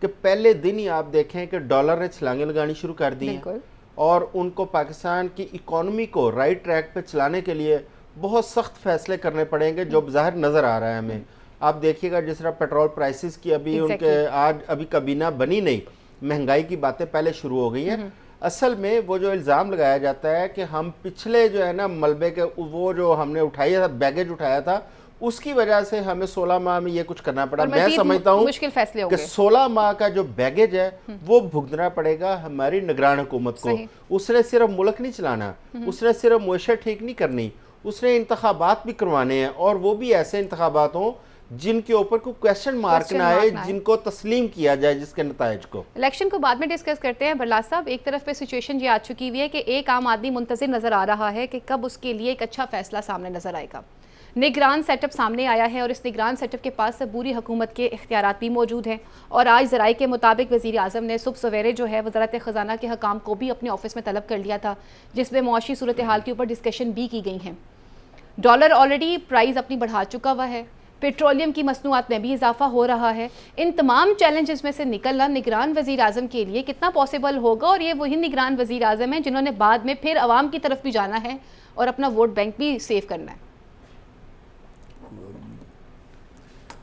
کہ پہلے دن ہی آپ دیکھیں کہ ڈالر نے چھلانگیں لگانی شروع کر دی ہیں اور ان کو پاکستان کی اکانومی کو رائٹ ٹریک پہ چلانے کے لیے بہت سخت فیصلے کرنے پڑیں گے جو بظاہر نظر آ رہا ہے ہمیں. آپ دیکھیے گا جس طرح پیٹرول پرائسز کی ان کے آج ابھی کابینہ بنی نہیں, مہنگائی کی باتیں پہلے شروع ہو گئی ہیں. اصل میں وہ جو الزام لگایا جاتا ہے کہ ہم پچھلے جو ہے نا ملبے کے وہ جو ہم نے اٹھایا تھا, بیگیج اٹھایا تھا, اس کی وجہ سے ہمیں 16 ماہ میں یہ کچھ کرنا پڑا. میں سمجھتا ہوں کہ 16 ماہ کا جو بیگیج ہے وہ بھگتنا پڑے گا ہماری نگران حکومت کو. اس نے صرف ملک نہیں چلانا, اس نے صرف معیشت ٹھیک نہیں کرنی, اس نے انتخابات بھی کروانے ہیں, اور وہ بھی ایسے انتخابات ہوں جن کے اوپر کوئی کویسچن مارک نہ آئے, جن کو تسلیم کیا جائے جس کے نتائج کو. الیکشن کو بعد میں ڈسکس کرتے ہیں. برلاس صاحب, ایک طرف پہ سچویشن یہ آ چکی ہوئی ہے کہ ایک عام آدمی منتظر نظر آ رہا ہے کہ کب اس کے لیے ایک اچھا فیصلہ سامنے نظر آئے گا. نگران سیٹ اپ سامنے آیا ہے اور اس نگران سیٹ اپ کے پاس پوری حکومت کے اختیارات بھی موجود ہیں, اور آج ذرائع کے مطابق وزیر اعظم نے صبح سویرے جو ہے وزارت خزانہ کے حکام کو بھی اپنے آفس میں طلب کر لیا تھا, جس میں معاشی صورتحال کے اوپر ڈسکشن بھی کی گئی ہیں. ڈالر آلریڈی پرائز اپنی بڑھا چکا ہوا ہے, پیٹرولیم کی مصنوعات میں بھی اضافہ ہو رہا ہے. ان تمام چیلنجز میں سے نکلنا نگران وزیر اعظم کے لیے کتنا پاسبل ہوگا, اور یہ وہی نگران وزیر اعظم ہیں جنہوں نے بعد میں پھر عوام کی طرف بھی جانا ہے اور اپنا ووٹ بینک بھی سیو کرنا ہے.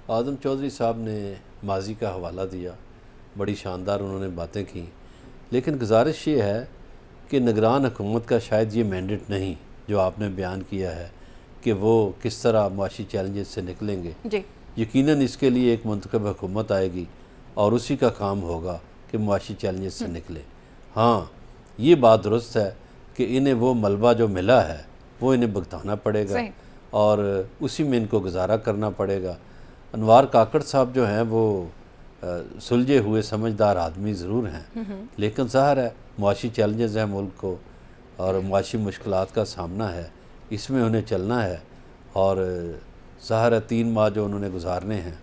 اعظم چودھری صاحب نے ماضی کا حوالہ دیا, بڑی شاندار انہوں نے باتیں کی, لیکن گزارش یہ ہے کہ نگران حکومت کا شاید یہ مینڈیٹ نہیں جو آپ نے بیان کیا ہے کہ وہ کس طرح معاشی چیلنجز سے نکلیں گے. یقیناً اس کے لیے ایک منتخب حکومت آئے گی اور اسی کا کام ہوگا کہ معاشی چیلنجز سے نکلے. ہاں, یہ بات درست ہے کہ انہیں وہ ملبہ جو ملا ہے وہ انہیں بھگتانا پڑے گا اور اسی میں ان کو گزارا کرنا پڑے گا. انوار کاکڑ صاحب جو ہیں وہ سلجھے ہوئے سمجھدار آدمی ضرور ہیں, لیکن ظاہر ہے معاشی چیلنجز ہیں ملک کو اور معاشی مشکلات کا سامنا ہے, اس میں انہیں چلنا ہے. اور ظاہر ہے 3 ماہ جو انہوں نے گزارنے ہیں,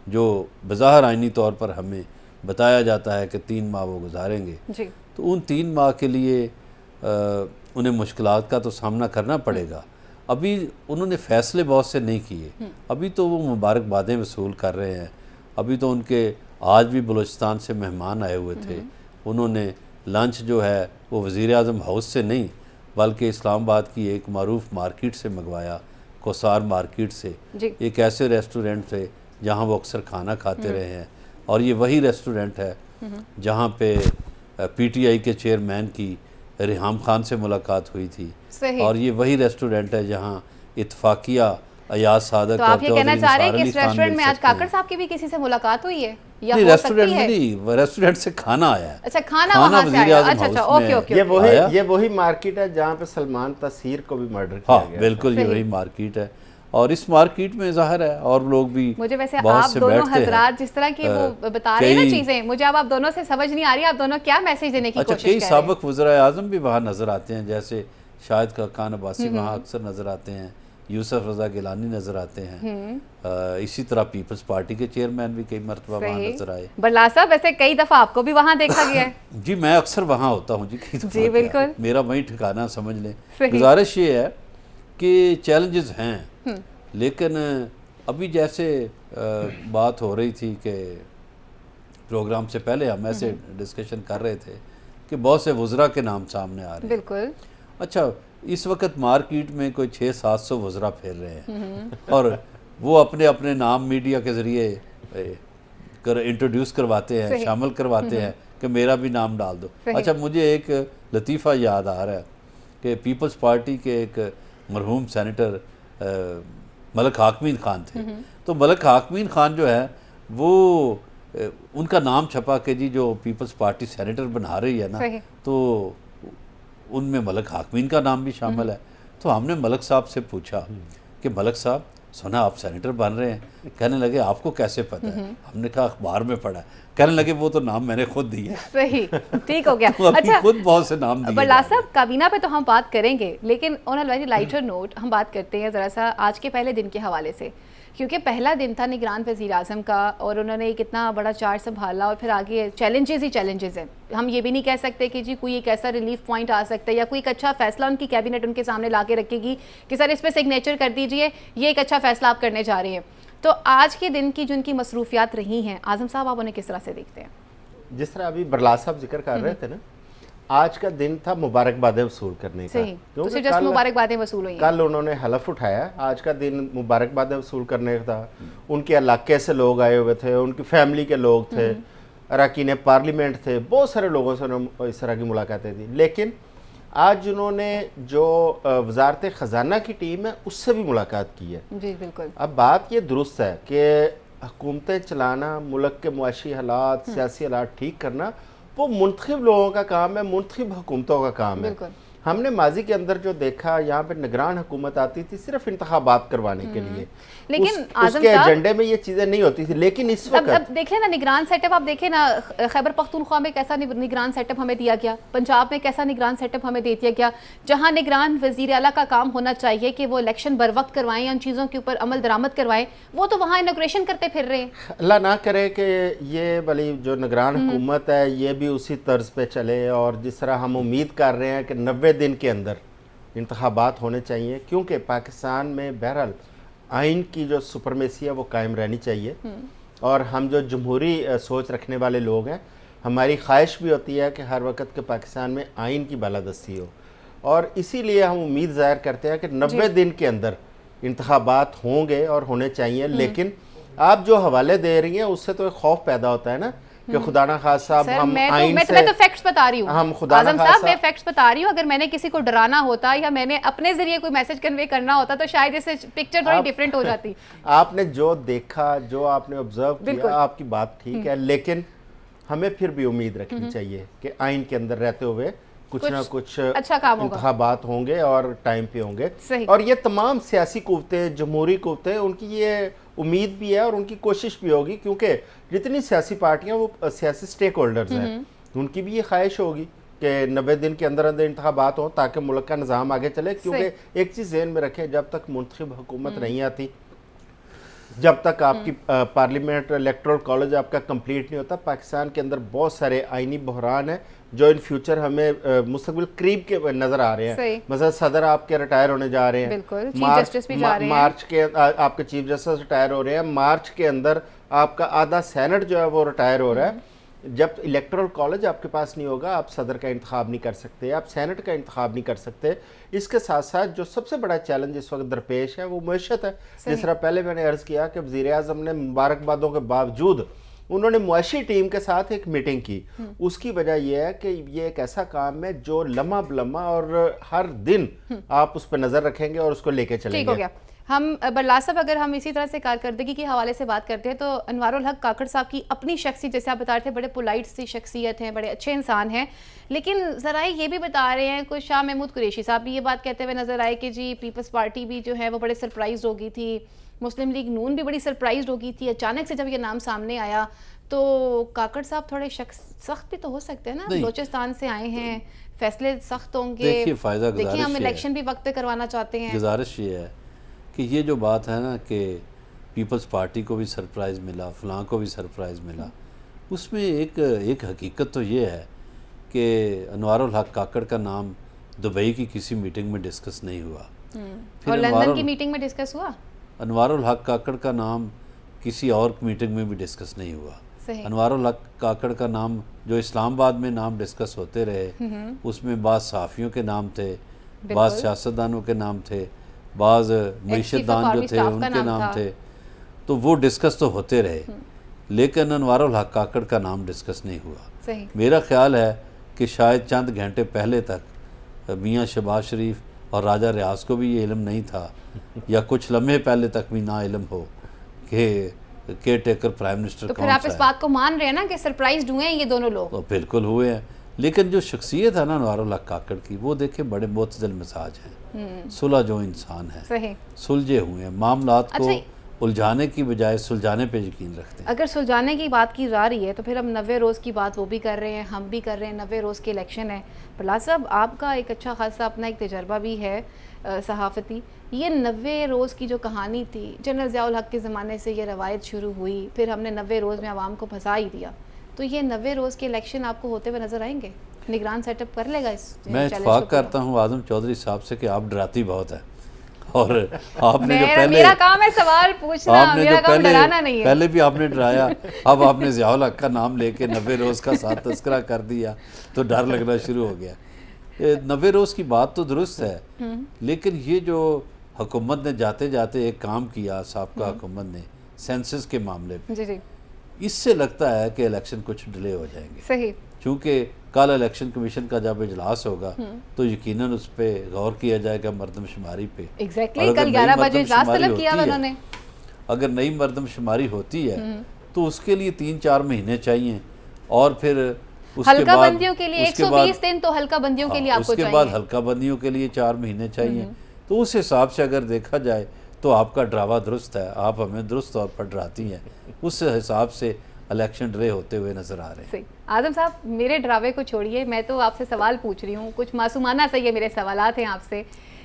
جو بظاہر آئینی طور پر ہمیں بتایا جاتا ہے کہ 3 ماہ وہ گزاریں گے, تو ان 3 ماہ کے لیے انہیں مشکلات کا تو سامنا کرنا پڑے گا. ابھی انہوں نے فیصلے بہت سے نہیں کیے, ابھی تو وہ مبارکبادیں وصول کر رہے ہیں. ابھی تو ان کے آج بھی بلوچستان سے مہمان آئے ہوئے تھے, انہوں نے لنچ جو ہے وہ وزیر اعظم ہاؤس سے نہیں بلکہ اسلام آباد کی ایک معروف مارکیٹ سے منگوایا, کوسار مارکیٹ سے. ایک ایسے ریسٹورنٹ سے جہاں وہ اکثر کھانا کھاتے رہے ہیں, اور یہ وہی ریسٹورنٹ ہے جہاں پہ پی ٹی آئی کے چیئرمین کی ریحام خان سے ملاقات ہوئی تھی, اور یہ وہی ریسٹورنٹ ہے جہاں اتفاقیہ ایاز صادق اور چودھری نثار علی خان. تو آپ یہ کہنا چاہ رہے ہیں کہ اس ریسٹورنٹ میں آج کاکڑ صاحب کی بھی کسی سے ملاقات ہوئی ہے یا نہیں؟ ریسٹورنٹ میں نہیں, ریسٹورنٹ سے کھانا آیا ہے. اچھا, کھانا وہاں سے آیا. اچھا, اوکے. یہ وہی مارکیٹ ہے جہاں پہ سلمان تاثیر کو بھی مرڈر کیا گیا. ہاں بالکل, یہ وہی مارکیٹ ہے, اور اس مارکیٹ میں ظاہر ہے اور لوگ بھی مجھے ویسے آپ دونوں حضرات جس طرح کی وہ بتا رہے ہیں نا چیزیں, مجھے اب آپ دونوں سے سمجھ نہیں آ رہی آپ دونوں کیا میسیج دینے کی کوشش کر رہے ہیں. کئی سابق وزرائے اعظم بھی وہاں نظر آتے ہیں, جیسے شاہد خاقان عباسی وہاں اکثر نظر آتے ہیں, یوسف رضا گیلانی نظر آتے ہیں, اسی طرح پیپلز پارٹی کے چیئرمین بھی کئی مرتبہ وہاں نظر آئے. برلاس صاحب ویسے کئی دفعہ آپ کو بھی وہاں دیکھا گیا ہے. جی میں اکثر وہاں ہوتا ہوں جی بالکل, میرا وہیں ٹھکانہ سمجھ لیں. گزارش یہ ہے کہ چیلنجز ہیں, لیکن ابھی جیسے بات ہو رہی تھی کہ پروگرام سے پہلے ہم ایسے ڈسکشن کر رہے تھے کہ بہت سے وزراء کے نام سامنے آ رہے ہیں. بالکل. اچھا, اس وقت مارکیٹ میں کوئی 600-700 وزراء پھیر رہے ہیں اور وہ اپنے اپنے نام میڈیا کے ذریعے انٹروڈیوس کرواتے ہیں, شامل کرواتے ہیں کہ میرا بھی نام ڈال دو. اچھا, مجھے ایک لطیفہ یاد آ رہا ہے کہ پیپلز پارٹی کے ایک مرحوم سینیٹر ملک حاکمین خان تھے, تو ملک حاکمین خان جو ہے وہ ان کا نام چھپا کہ جی جو پیپلز پارٹی سینیٹر بنا رہی ہے نا, تو ان میں ملک حاکمین کا نام بھی شامل ہے. تو ہم نے ملک صاحب سے پوچھا کہ ملک صاحب سنا آپ سینیٹر بن رہے ہیں, کہنے لگے آپ کو کیسے پتہ ہے؟ ہم نے کہا اخبار میں پڑھا. کہنے لگے وہ تو نام میں نے خود دی ہے. صحیح, ٹھیک ہو گیا. اچھا, خود بہت سے نام دیے. برلاس صاحب کابینہ پہ تو ہم بات کریں گے, لیکن آن اے ویری لائٹر نوٹ ہم بات کرتے ہیں ذرا سا آج کے پہلے دن کے حوالے سے, کیونکہ پہلا دن تھا نگران وزیر اعظم کا اور انہوں نے کتنا بڑا چارج سنبھالا, اور پھر آگے چیلنجز ہی چیلنجز ہیں. ہم یہ بھی نہیں کہہ سکتے کہ جی کوئی ایک ایسا ریلیف پوائنٹ آ سکتا ہے یا کوئی ایک اچھا فیصلہ ان کی کیبنٹ ان کے سامنے لا کے رکھے گی کہ سر اس پہ سگنیچر کر دیجئے, یہ ایک اچھا فیصلہ آپ کرنے جا رہے ہیں. تو آج کے دن کی جو ان کی مصروفیات رہی ہیں اعظم صاحب، آپ انہیں کس طرح سے دیکھتے ہیں؟ جس طرح ابھی برلا صاحب ذکر کر رہے تھے نا، آج کا دن تھا مبارکبادیں وصول کرنے کا، صحیح، تو صرف جسٹ مبارکبادیں وصول ہوئی ہیں. کل انہوں نے حلف اٹھایا، آج کا دن مبارکبادیں وصول کرنے کا تھا. ان کے علاقے سے لوگ آئے ہوئے تھے، ان کی فیملی کے لوگ تھے، اراکین پارلیمنٹ تھے، بہت سارے لوگوں سے انہوں نے اس طرح کی ملاقاتیں دی. لیکن آج انہوں نے جو وزارت خزانہ کی ٹیم ہے اس سے بھی ملاقات کی ہے. جی بالکل. اب بات یہ درست ہے کہ حکومتیں چلانا، ملک کے معاشی حالات، سیاسی حالات ٹھیک کرنا، وہ منتخب لوگوں کا کام ہے، منتخب حکومتوں کا کام ہے. ہم نے ماضی کے اندر جو دیکھا، یہاں پہ نگران حکومت آتی تھی صرف انتخابات کروانے کے لیے، لیکن اس کے ایجنڈے میں یہ چیزیں نہیں ہوتی تھی. لیکن اس وقت اب دیکھ لیں نا نگران سیٹ اپ، آپ دیکھیں نا خیبر پختونخوا میں کیسا نگران سیٹ اپ ہمیں دیا گیا، پنجاب میں کیسا نگران سیٹ اپ ہمیں دے دیا گیا، جہاں نگران وزیر اعلیٰ کا کام ہونا چاہیے کہ وہ الیکشن بر وقت کروائیں، ان چیزوں کے اوپر عمل درآمد کروائیں، وہ تو وہاں انوگریشن کرتے پھر رہے ہیں. اللہ نہ کرے کہ یہ والی جو نگران حکومت ہے یہ بھی اسی طرز پہ چلے، اور جس طرح ہم امید کر رہے ہیں کہ 90 دن کے اندر انتخابات ہونے چاہیے، کیونکہ پاکستان میں بہرحال آئین کی جو سپرمیسی ہے وہ قائم رہنی چاہیے. اور ہم جو جمہوری سوچ رکھنے والے لوگ ہیں، ہماری خواہش بھی ہوتی ہے کہ ہر وقت کے پاکستان میں آئین کی بالادستی ہو، اور اسی لیے ہم امید ظاہر کرتے ہیں کہ 90 دن کے اندر انتخابات ہوں گے اور ہونے چاہیے. لیکن آپ جو حوالے دے رہی ہیں اس سے تو ایک خوف پیدا ہوتا ہے نا کہ خدا نہ خواستہ ہم آئین سے، میں تو فیکٹس بتا رہی ہوں ہم خدا نہ اعظم صاحب، میں فیکٹس بتا رہی ہوں. اگر میں نے کسی کو ڈرانا ہوتا یا میں نے اپنے ذریعے کوئی میسج کنوے کرنا ہوتا تو شاید اس سے پکچر تھوڑی ڈیفرنٹ ہو جاتی. آپ نے جو دیکھا، جو آپ نے آبزرو کیا، آپ کی بات ٹھیک ہے، لیکن ہمیں پھر بھی امید رکھنی چاہیے کہ آئین کے اندر رہتے ہوئے کچھ نہ کچھ اچھا کام ہوگا، انتخابات ہوں گے اور ٹائم پہ ہوں گے. صحیح. اور یہ تمام سیاسی قوتیں، جمہوری قوتیں، ان کی یہ امید بھی ہے اور ان کی کوشش بھی ہوگی، کیونکہ جتنی سیاسی پارٹیاں وہ سیاسی سٹیک ہولڈرز ہیں، ان کی بھی یہ خواہش ہوگی کہ 90 دن کے اندر انتخابات ہوں تاکہ ملک کا نظام آگے چلے. کیونکہ ایک چیز ذہن میں رکھیں، جب تک منتخب حکومت نہیں آتی، جب تک آپ کی پارلیمنٹ الیکٹرل کالج آپ کا کمپلیٹ نہیں ہوتا، پاکستان کے اندر بہت سارے آئینی بحران ہیں جو ان فیوچر ہمیں مستقبل قریب کے نظر آ رہے ہیں. مثلا صدر آپ کے ریٹائر ہونے جا رہے ہیں، مارچ کے آپ کے چیف جسٹس ریٹائر ہو رہے ہیں، مارچ کے اندر آپ کا آدھا سینٹ جو ہے وہ ریٹائر ہو رہا ہے. جب الیکٹرل کالج آپ کے پاس نہیں ہوگا، آپ صدر کا انتخاب نہیں کر سکتے، آپ سینٹ کا انتخاب نہیں کر سکتے. اس کے ساتھ ساتھ جو سب سے بڑا چیلنج اس وقت درپیش ہے وہ معیشت ہے. جس طرح پہلے میں نے عرض کیا کہ وزیر اعظم نے مبارکبادوں کے باوجود انہوں نے معاشی ٹیم کے ساتھ ایک میٹنگ کی. اس کی وجہ یہ ہے کہ یہ ایک ایسا کام ہے جو لمحہ بلمحہ اور ہر دن آپ اس پہ نظر رکھیں گے اور اس کو لے کے چلیں گے. ٹھیک ہو گیا. ہم برلا صاحب اگر ہم اسی طرح سے کارکردگی کے حوالے سے بات کرتے ہیں تو انوار الحق کاکڑ صاحب کی اپنی شخصی، جیسے آپ بتا رہے تھے، بڑے پولائٹ سی شخصیت ہیں، بڑے اچھے انسان ہیں، لیکن ذرائع یہ بھی بتا رہے ہیں، کوئی شاہ محمود قریشی صاحب بھی یہ بات کہتے ہوئے نظر آئے کہ جی پیپلز پارٹی بھی جو ہے وہ بڑے سرپرائز ہو گئی تھی، مسلم لیگ نون بھی بڑی سرپرائز ہو گئی تھی اچانک سے جب یہ نام سامنے آیا. تو کاکڑ صاحب تھوڑے سخت بھی تو ہو سکتے ہیں نا، بلوچستان سے آئے ہیں، فیصلے سخت ہوں گے. دیکھیے ہم الیکشن بھی وقت پہ کروانا چاہتے ہیں. گزارش یہ ہے کہ یہ جو بات ہے نا کہ پیپلز پارٹی کو بھی سرپرائز ملا، فلاں کو بھی سرپرائز ملا، اس میں ایک حقیقت تو یہ ہے کہ انوار الحق کاکڑ کا نام دبئی کی کسی میٹنگ میں ڈسکس نہیں ہوا. اور لندن کی میٹنگ میں ڈسکس ہوا. انوار الحق کاکڑ کا نام کسی اور میٹنگ میں بھی ڈسکس نہیں ہوا. انوار الحق کاکڑ کا نام جو اسلام آباد میں نام ڈسکس ہوتے رہے، اس میں بعض صحافیوں کے نام تھے، بعض سیاستدانوں کے نام تھے، بعض معیشت دان جو تھے ان کے نام تھے، تو وہ ڈسکس تو ہوتے رہے، لیکن انوار الحق کاکڑ کا نام ڈسکس نہیں ہوا. میرا خیال ہے کہ شاید چند گھنٹے پہلے تک میاں شہباز شریف اور راجہ ریاض کو بھی یہ علم نہیں تھا، یا کچھ لمحے پہلے تک بھی نا علم ہو کہ کیئر ٹیکر پرائم منسٹر کون سا ہے. تو پھر آپ اس بات کو مان رہے ہیں نا کہ سرپرائزڈ ہوئے ہیں یہ دونوں لوگ؟ تو بالکل ہوئے ہیں، لیکن جو شخصیت ہے نا انوار الحق کاکڑ کی، وہ دیکھیں بڑے معتدل مزاج ہیں، صلح جو انسان ہے، سلجھے ہوئے ہیں، معاملات کو الجھانے کی بجائے سلجھانے پہ یقین رکھتے ہیں. اگر سلجھانے کی بات کی جا رہی ہے تو پھر ہم 90 روز کی بات وہ بھی کر رہے ہیں، ہم بھی کر رہے ہیں، 90 روز کے الیکشن ہے. برلا صاحب آپ کا ایک اچھا خاصا اپنا ایک تجربہ بھی ہے صحافتی. یہ 90 روز کی جو کہانی تھی، جنرل ضیاء الحق کے زمانے سے یہ روایت شروع ہوئی، پھر ہم نے 90 روز میں عوام کو پھنسا ہی دیا. تو یہ 90 روز کے الیکشن آپ کو ہوتے ہوئے نظر آئیں گے؟ نگران سیٹ اپ کر لے گا اس؟ میں اتفاق کرتا ہوں اعظم چودھری صاحب سے کہ آپ ڈراتی بہت ہیں اور آپ نے جو پہلے میرا کام ہے سوال پوچھنا، آپ نے میرا جو کام ڈرانا نہیں ہے. پہلے بھی آپ نے ڈرایا، اب آپ نے ضیاء الحق کا نام لے کے 90 روز کا ساتھ تذکرہ کر دیا تو ڈر لگنا شروع ہو گیا. 90 روز کی بات تو درست ہے، لیکن یہ جو حکومت نے جاتے جاتے ایک کام کیا سابقہ حکومت نے سینسس کے معاملے میں، جی جی اس سے لگتا ہے کہ الیکشن کچھ ڈیلے ہو جائیں گے. صحیح. چونکہ کل الیکشن کمیشن کا جب اجلاس ہوگا تو یقیناً اس پہ غور کیا جائے گا مردم شماری پہ. ایگزیکٹلی کل 11 بجے اجلاس طلب کیا انہوں نے. اگر نئی مردم شماری ہوتی ہے تو اس کے لیے 3-4 مہینے چاہیے، اور پھر اس کے ہلکا بعد بندیوں کے لیے 120 دن تو ہلکا بندیوں کے لیے آپ کو اس کے چاہیے. بعد ہلکا بندیوں کے لیے 4 مہینے چاہیے. تو اس حساب سے اگر دیکھا جائے تو آپ کا ڈراوا درست ہے، آپ ہمیں درست طور پر ڈراتی ہیں. اس حساب سے الیکشن ڈرے ہوتے ہوئے نظر آ رہے ہیں. صحیح. اعظم صاحب میرے ڈراوے کو چھوڑیے، میں تو آپ سے سوال پوچھ رہی ہوں، کچھ معصومانہ سے یہ میرے سوالات ہیں آپ سے.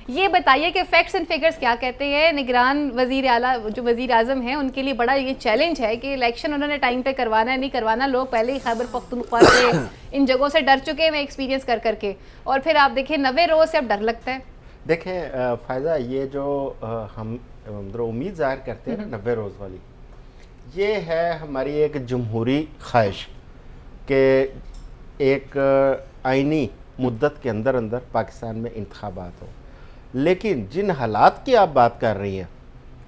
یہ بتائیے کہ فیکٹس اینڈ فگرز کیا کہتے ہیں. نگران وزیر اعلیٰ جو وزیر اعظم ہیں ان کے لیے بڑا یہ چیلنج ہے کہ الیکشن انہوں نے ٹائم پہ کروانا ہے نہیں کروانا. لوگ پہلے ہی خیبر پختونخوا سے ان جگہوں سے ڈر چکے ہیں ایکسپیرینس کر کے، اور پھر آپ دیکھیں 90 روز سے اب ڈر لگتا ہے. دیکھیں فائزہ، یہ جو ہم امید ظاہر کرتے ہیں 90 روز والی، یہ ہے ہماری ایک جمہوری خواہش کہ ایک آئینی مدت کے اندر پاکستان میں انتخابات ہو. لیکن جن حالات کی آپ بات کر رہی ہیں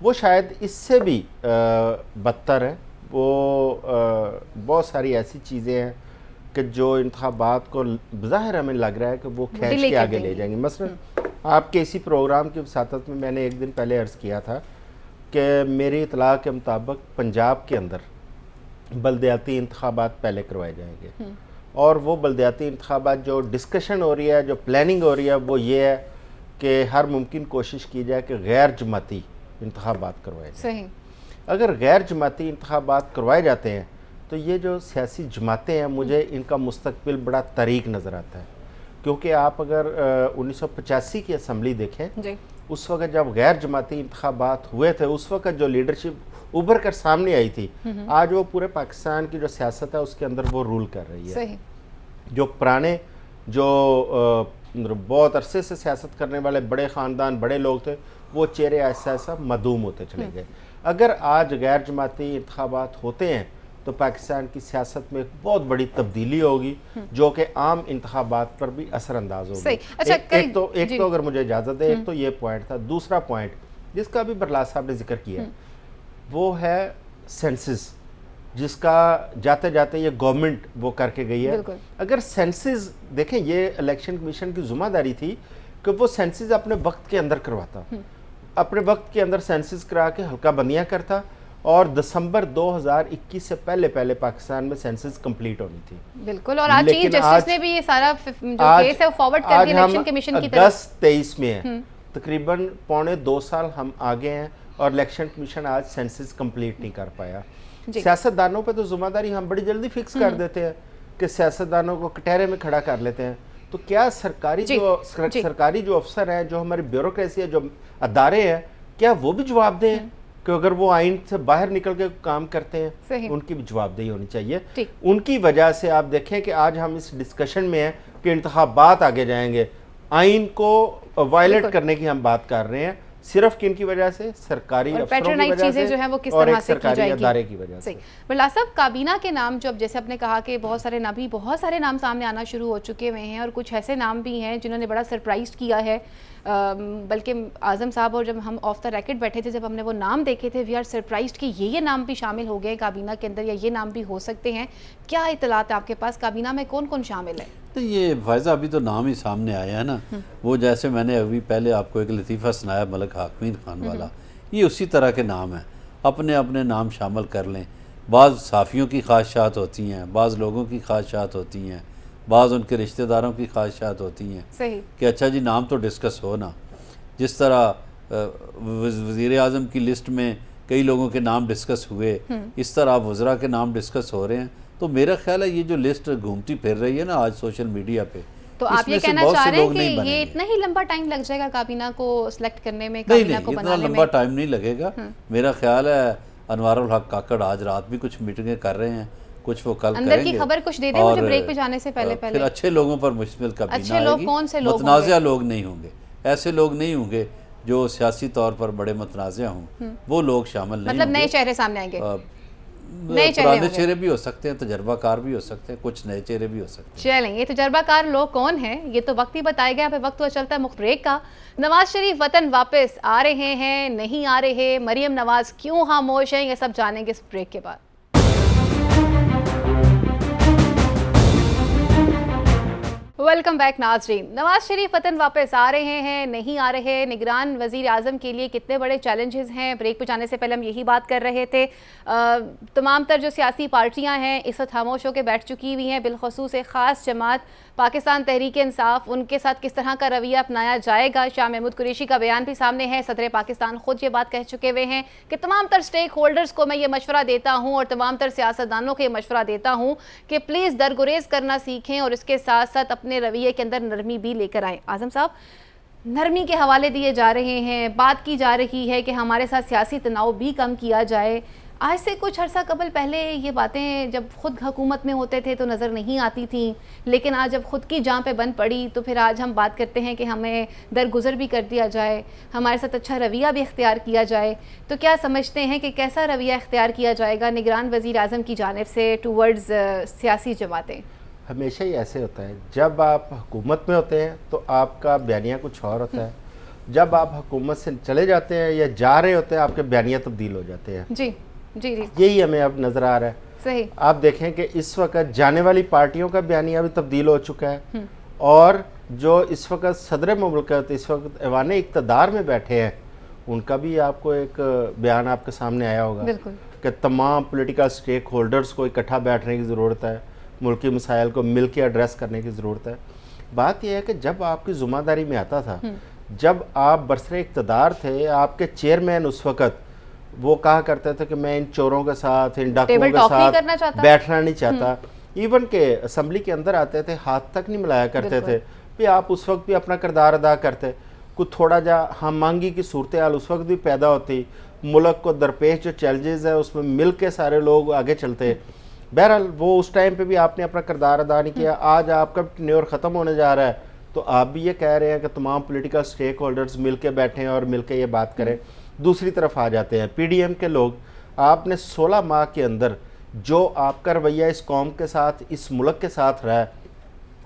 وہ شاید اس سے بھی بدتر ہے. وہ بہت ساری ایسی چیزیں ہیں کہ جو انتخابات کو بظاہر ہمیں لگ رہا ہے کہ وہ کھینچ کے آگے لے جائیں گے. مثلا آپ کے اسی پروگرام کی وساطت میں نے ایک دن پہلے عرض کیا تھا کہ میری اطلاع کے مطابق پنجاب کے اندر بلدیاتی انتخابات پہلے کروائے جائیں گے، اور وہ بلدیاتی انتخابات جو ڈسکشن ہو رہی ہے، جو پلاننگ ہو رہی ہے، وہ یہ ہے کہ ہر ممکن کوشش کی جائے کہ غیر جماعتی انتخابات کروائے جائیں. صحیح. اگر غیر جماعتی انتخابات کروائے جاتے ہیں تو یہ جو سیاسی جماعتیں ہیں مجھے ان کا مستقبل بڑا طریق نظر آتا ہے. کیونکہ آپ اگر 1985 کی اسمبلی دیکھیں، اس وقت جب غیر جماعتی انتخابات ہوئے تھے، اس وقت جو لیڈرشپ ابھر کر سامنے آئی تھی، آج وہ پورے پاکستان کی جو سیاست ہے اس کے اندر وہ رول کر رہی ہے. صحیح. جو پرانے جو بہت عرصے سے سیاست کرنے والے بڑے خاندان، بڑے لوگ تھے، وہ چہرے ایسا ایسا معدوم ہوتے چلے گئے. اگر آج غیر جماعتی انتخابات ہوتے ہیں تو پاکستان کی سیاست میں ایک بہت بڑی تبدیلی ہوگی جو کہ عام انتخابات پر بھی اثر انداز ہوگی. ایک تو اگر مجھے اجازت ہے، ایک تو یہ پوائنٹ تھا. دوسرا پوائنٹ جس کا بھی برلا صاحب نے ذکر کیا وہ ہے سینسس، جس کا جاتے جاتے یہ گورنمنٹ وہ کر کے گئی ہے. اگر سینسز دیکھیں، یہ الیکشن کمیشن کی ذمہ داری تھی کہ وہ سینسز اپنے وقت کے اندر کرواتا، اپنے وقت کے اندر سینسز کرا کے حلقہ بندیاں کرتا، اور دسمبر 2021 سے پہلے پاکستان میں سینسز کمپلیٹ ہونی تھی. بالکل. اور آج چیف جسٹس نے بھی یہ سارا جو کیس ہے وہ فارورڈ کر دیا الیکشن کمیشن کی طرف. اگست 23 میں ہے، تقریباً 1.25 سال ہم آگے ہیں، اور الیکشن کمیشن آج سینسز کمپلیٹ نہیں کر پایا. سیاست دانوں پہ تو ذمہ داری ہم بڑی جلدی فکس کر دیتے ہیں کہ سیاست دانوں کو کٹہرے میں کھڑا کر لیتے ہیں. تو کیا سرکاری جو افسر ہیں، جو ہماری بیوروکریسی ہے، جو ادارے ہیں، کیا وہ بھی جواب دیں کہ اگر وہ آئین سے باہر نکل کے کام کرتے ہیں؟ ان کی بھی جواب دہی ہونی چاہیے. ان کی وجہ سے آپ دیکھیں کہ آج ہم اس ڈسکشن میں ہیں کہ انتخابات آگے جائیں گے، آئین کو وائلیٹ کرنے کی ہم بات کر رہے ہیں، صرف کن کی وجہ سے؟ سرکاری افسروں کی وجہ سے اور ایک سرکاری ادارے کی وجہ سے. برلا صاحب، کابینہ کے نام جو اب جیسے آپ نے کہا کہ بہت سارے نام سامنے آنا شروع ہو چکے ہوئے ہیں، اور کچھ ایسے نام بھی ہیں جنہوں نے بڑا سرپرائز کیا ہے. بلکہ اعظم صاحب اور جب ہم آف دا ریکٹ بیٹھے تھے، جب ہم نے وہ نام دیکھے تھے، وی آر سرپرائزڈ کہ یہ نام بھی شامل ہو گئے کابینہ کے اندر، یا یہ نام بھی ہو سکتے ہیں. کیا اطلاعات آپ کے پاس؟ کابینہ میں کون کون شامل ہے؟ یہ فائزہ ابھی تو نام ہی سامنے آیا ہے نا. وہ جیسے میں نے ابھی پہلے آپ کو ایک لطیفہ سنایا ملک حاکمین خان والا، یہ اسی طرح کے نام ہیں. اپنے اپنے نام شامل کر لیں. بعض صحافیوں کی خواہشات ہوتی ہیں، بعض لوگوں کی خواہشات ہوتی ہیں، بعض ان کے رشتہ داروں کی خواہشات ہوتی ہیں کہ اچھا جی نام تو ڈسکس ہو نا. جس طرح وزیر اعظم کی لسٹ میں کئی لوگوں کے نام ڈسکس ہوئے، اس طرح وزراء کے نام ڈسکس ہو رہے ہیں. تو میرا خیال ہے یہ جو لسٹ گھومتی پھر رہی ہے نا آج سوشل میڈیا پہ، تو آپ یہ کہنا چاہ رہے ہیں کہ یہ اتنا ہی لمبا ٹائم لگ جائے گا کابینہ کو سلیکٹ کرنے میں، کابینہ کو بنانے میں؟ اتنا لمبا ٹائم نہیں لگے گا. میرا خیال ہے انوار الحق کاکڑ آج رات بھی کچھ میٹنگیں کر رہے ہیں، کچھ وہ کل کریں گے. اندر کی خبر کچھ دے دیں مجھے بریک پہ جانے سے پہلے. پھر اچھے لوگوں پر مشتمل کابینہ اچھے لوگ کون سے لوگ؟ متنازع لوگ نہیں ہوں گے، ایسے لوگ نہیں ہوں گے جو سیاسی طور پر بڑے متنازع ہوں وہ لوگ شامل نہیں مطلب ہوں گے۔ نئے چہرے سامنے آئیں گے، پرانے چہرے بھی ہو سکتے ہیں، تجربہ کار بھی ہو سکتے ہیں، کچھ نئے چہرے بھی ہو سکتے ہیں۔ چلیں یہ تجربہ کار لوگ کون ہیں یہ تو وقت ہی بتائے گا۔ یہاں پہ وقت ہوا چلتا ہے مفت بریک کا۔ نواز شریف وطن واپس آ رہے ہیں نہیں آ رہے، مریم نواز کیوں خاموش ہیں، یہ سب جانیں گے اس بریک کے بعد۔ ویلکم بیک ناظرین۔ نواز شریف وطن واپس آ رہے ہیں نہیں آ رہے، نگران وزیر اعظم کے لیے کتنے بڑے چیلنجز ہیں۔ بریک پہ جانے سے پہلے ہم یہی بات کر رہے تھے، تمام تر جو سیاسی پارٹیاں ہیں اس وقت خاموش ہو کے بیٹھ چکی ہوئی ہیں، بالخصوص ایک خاص جماعت پاکستان تحریک انصاف، ان کے ساتھ کس طرح کا رویہ اپنایا جائے گا۔ شاہ محمود قریشی کا بیان بھی سامنے ہے، صدر پاکستان خود یہ بات کہہ چکے ہوئے ہیں کہ تمام تر سٹیک ہولڈرز کو میں یہ مشورہ دیتا ہوں اور تمام تر سیاستدانوں کو یہ مشورہ دیتا ہوں کہ پلیز درگریز کرنا سیکھیں اور اس کے ساتھ ساتھ اپنے رویے کے اندر نرمی بھی لے کر آئیں۔ اعظم صاحب، نرمی کے حوالے دیے جا رہے ہیں، بات کی جا رہی ہے کہ ہمارے ساتھ سیاسی تناؤ بھی کم کیا جائے۔ آج سے کچھ عرصہ قبل پہلے یہ باتیں جب خود حکومت میں ہوتے تھے تو نظر نہیں آتی تھیں، لیکن آج جب خود کی جان پہ بند پڑی تو پھر آج ہم بات کرتے ہیں کہ ہمیں درگزر بھی کر دیا جائے، ہمارے ساتھ اچھا رویہ بھی اختیار کیا جائے۔ تو کیا سمجھتے ہیں کہ کیسا رویہ اختیار کیا جائے گا نگران وزیر اعظم کی جانب سے ٹورڈز سیاسی جماعتیں؟ ہمیشہ ہی ایسے ہوتا ہے، جب آپ حکومت میں ہوتے ہیں تو آپ کا بیانیہ کچھ اور ہوتا ہے، جب آپ حکومت سے چلے جاتے ہیں یا جا رہے ہوتے ہیں آپ کے بیانیہ تبدیل ہو جاتے ہیں۔ جی جی جی، یہی ہمیں اب نظر آ رہا ہے۔ صحیح۔ آپ دیکھیں کہ اس وقت جانے والی پارٹیوں کا بیانیہ بھی تبدیل ہو چکا ہے، اور جو اس وقت صدر مملکت اس وقت ایوان اقتدار میں بیٹھے ہیں ان کا بھی آپ کو ایک بیان آپ کے سامنے آیا ہوگا بالکل کہ تمام پولیٹیکل سٹیک ہولڈرز کو اکٹھا بیٹھنے کی ضرورت ہے، ملکی مسائل کو مل کے ایڈریس کرنے کی ضرورت ہے۔ بات یہ ہے کہ جب آپ کی ذمہ داری میں آتا تھا، جب آپ برسر اقتدار تھے، آپ کے چیئرمین اس وقت وہ کہا کرتے تھے کہ میں ان چوروں کے ساتھ، ان ڈاکوؤں کے ساتھ بیٹھنا نہیں چاہتا، ایون کہ اسمبلی کے اندر آتے تھے ہاتھ تک نہیں ملایا کرتے تھے، بھی آپ اس وقت بھی اپنا کردار ادا کرتے، کچھ تھوڑا جا ہم مانگی کی صورتحال اس وقت بھی پیدا ہوتی، ملک کو درپیش جو چیلنجز ہیں اس میں مل کے سارے لوگ آگے چلتے۔ بہرحال وہ اس ٹائم پہ بھی آپ نے اپنا کردار ادا نہیں کیا۔ آج آپ کا ٹینیور ختم ہونے جا رہا ہے تو آپ بھی یہ کہہ رہے ہیں کہ تمام پولیٹیکل سٹیک ہولڈرز مل کے بیٹھیں اور مل کے یہ بات کریں۔ دوسری طرف آ جاتے ہیں پی ڈی ایم کے لوگ، آپ نے 16 ماہ کے اندر جو آپ کا رویہ اس قوم کے ساتھ، اس ملک کے ساتھ رہا ہے،